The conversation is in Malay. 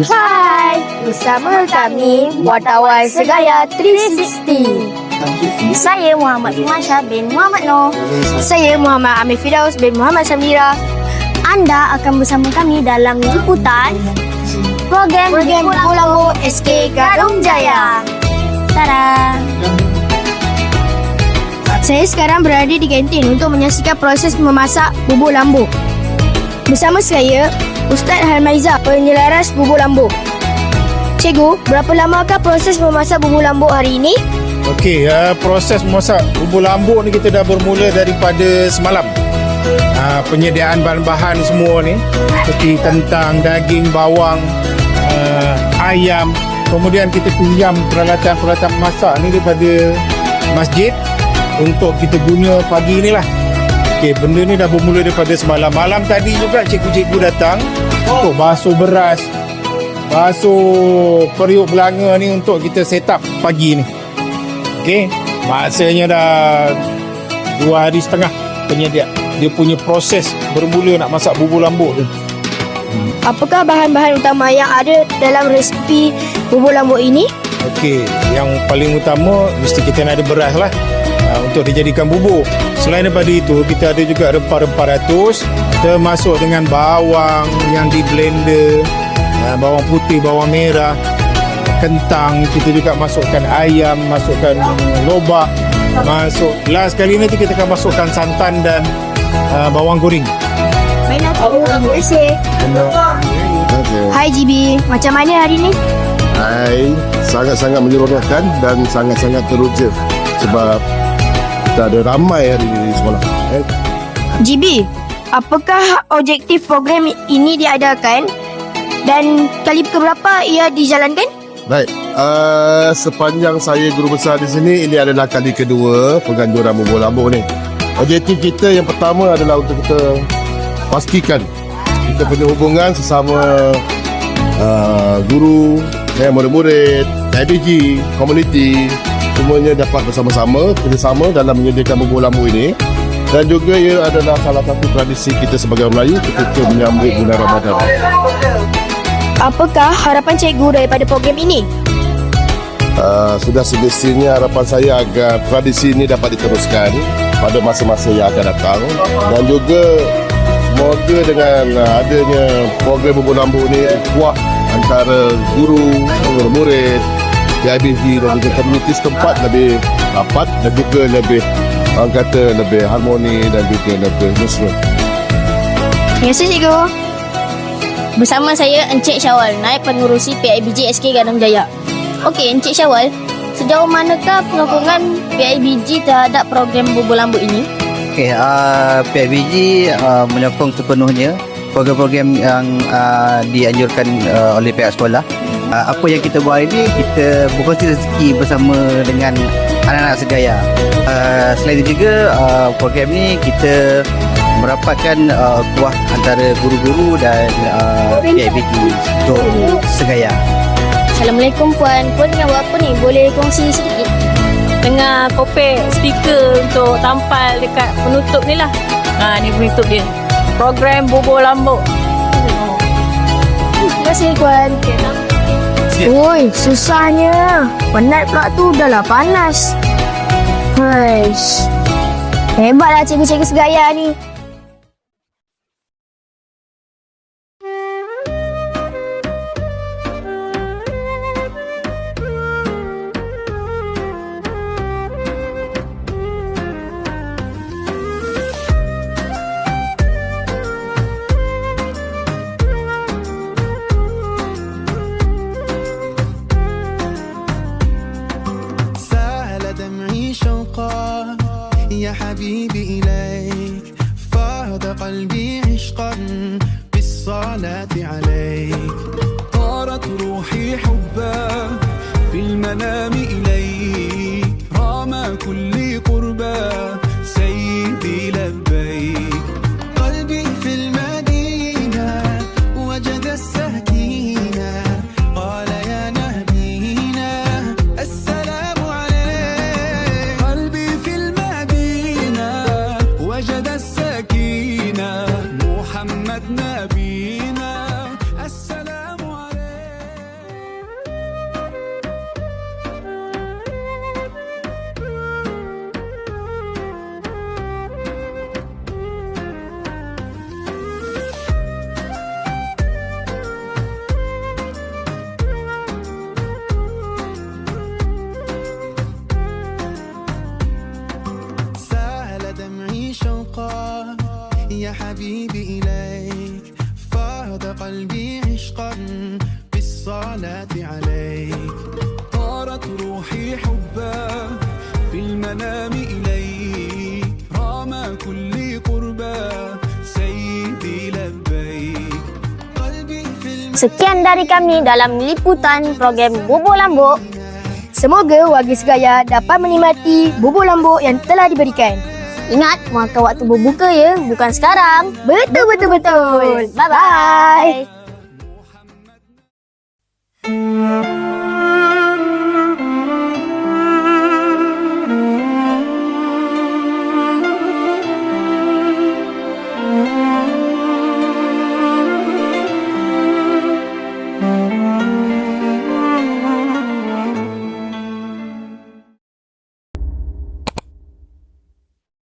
Hai, bersama kami Wartawan Segaya 360. Saya Muhammad Firmansyah bin Muhammad Noor. Saya Muhammad Amir Firdaus bin Muhammad Samira. Anda akan bersama kami dalam liputan program Bubur Lambu SK Gadong Jaya. Tada! Saya sekarang berada di kantin untuk menyaksikan proses memasak bubur lambu. Bersama saya, Ustaz Halmaiza, penyelaras bubur lambu. Cikgu, berapa lamakah proses memasak bubur lambu hari ini? Okey, proses memasak bubur lambu ni kita dah bermula daripada semalam. Penyediaan bahan-bahan semua ni seperti kentang, daging, bawang, ayam. Kemudian kita pinjam peralatan-peralatan masak ni daripada masjid untuk kita guna pagi ni lah. Okey, benda ni dah bermula daripada semalam. Malam tadi juga cikgu-cikgu datang untuk basuh beras, basuh periuk belanga ni untuk kita set up pagi ni. Okey, maksudnya dah 2 hari setengah penyediaan. Dia punya proses bermula nak masak bubur lambu tu. Apakah bahan-bahan utama yang ada dalam resipi bubur lambu ini? Okey, yang paling utama mesti kita nak ada beras lah untuk dijadikan bubur. Selain daripada itu, kita ada juga rempah-rempah ratus, termasuk dengan bawang yang di blender, bawang putih, bawang merah, kentang. Kita juga masukkan ayam, masukkan lobak, last kali nanti kita akan masukkan santan dan bawang goreng. Baiklah, terima kasih. Hai GB, macam mana hari ni? Hai, sangat-sangat menyeronokkan dan sangat-sangat teruja sebab kita ada ramai hari ini di sekolah. GB, apakah objektif program ini diadakan dan kali keberapa ia dijalankan? Baik, sepanjang saya guru besar di sini, ini adalah kali kedua penganjuran bubur lambu ni. Objektif kita yang pertama adalah untuk kita pastikan kita punya hubungan sesama guru, murid-murid, IBG, komuniti, semuanya dapat bersama-sama, kerjasama dalam menyediakan bubur lambu ini. Dan juga ia adalah salah satu tradisi kita sebagai orang Melayu ketika menyambut bulan Ramadan. Apakah harapan cikgu daripada program ini? Sudah semestinya harapan saya agar tradisi ini dapat diteruskan pada masa-masa yang akan datang. Dan juga semoga dengan adanya program bubur lambu ini, kuah antara guru, murid, PIBG dan juga komuniti setempat lebih rapat dan juga lebih, orang kata, lebih harmoni dan juga lebih mesra. Terima kasih cikgu. Bersama saya Encik Syawal, naib pengurusi PIBG SK Gadong Jaya. Okey, Encik Syawal, sejauh manakah pengukuran PIBG terhadap program bubur lambu ini? Okey, PIBG menyokong sepenuhnya program-program yang dianjurkan oleh pihak sekolah. Apa yang kita buat ini, kita berkongsi rezeki bersama dengan anak-anak segaya. Selain itu juga, program ini kita merapatkan kuah antara guru-guru dan PIBG untuk segaya. Assalamualaikum Puan. Puan tengah buat apa ni? Boleh kongsi sedikit? Tengah kopek stiker untuk tampal dekat penutup ni lah. Ni penutup dia. Program bubur lambu. Terima kasih Puan. Oi, susahnya. Penat pula tu, dah lah panas. Haish. Hebatlah cikgu-cikgu segaya ni. يا حبيبي إليك فاض قلبي عشقا بالصلاة عليك طارت روحي حبا في المنام إليك رام كل قربا سيدي لبيك قلبي في المدينة وجد السكينة قال يا نبينا السلام عليك قلبي في المدينة وجد السكينة محمد نبينا يا حبيبي إليك فاض قلبي عشقا بالصلاة عليك طارت روحي حبا في المنام إليك رام كل قربا سيدي لبيك قلبي في Sekian dari kami dalam liputan program Bubur Lambuk. Semoga warga Sergaya dapat menikmati bubur lambuk yang telah diberikan. Ingat, makan waktu berbuka ya, bukan sekarang. Betul. Bye-bye.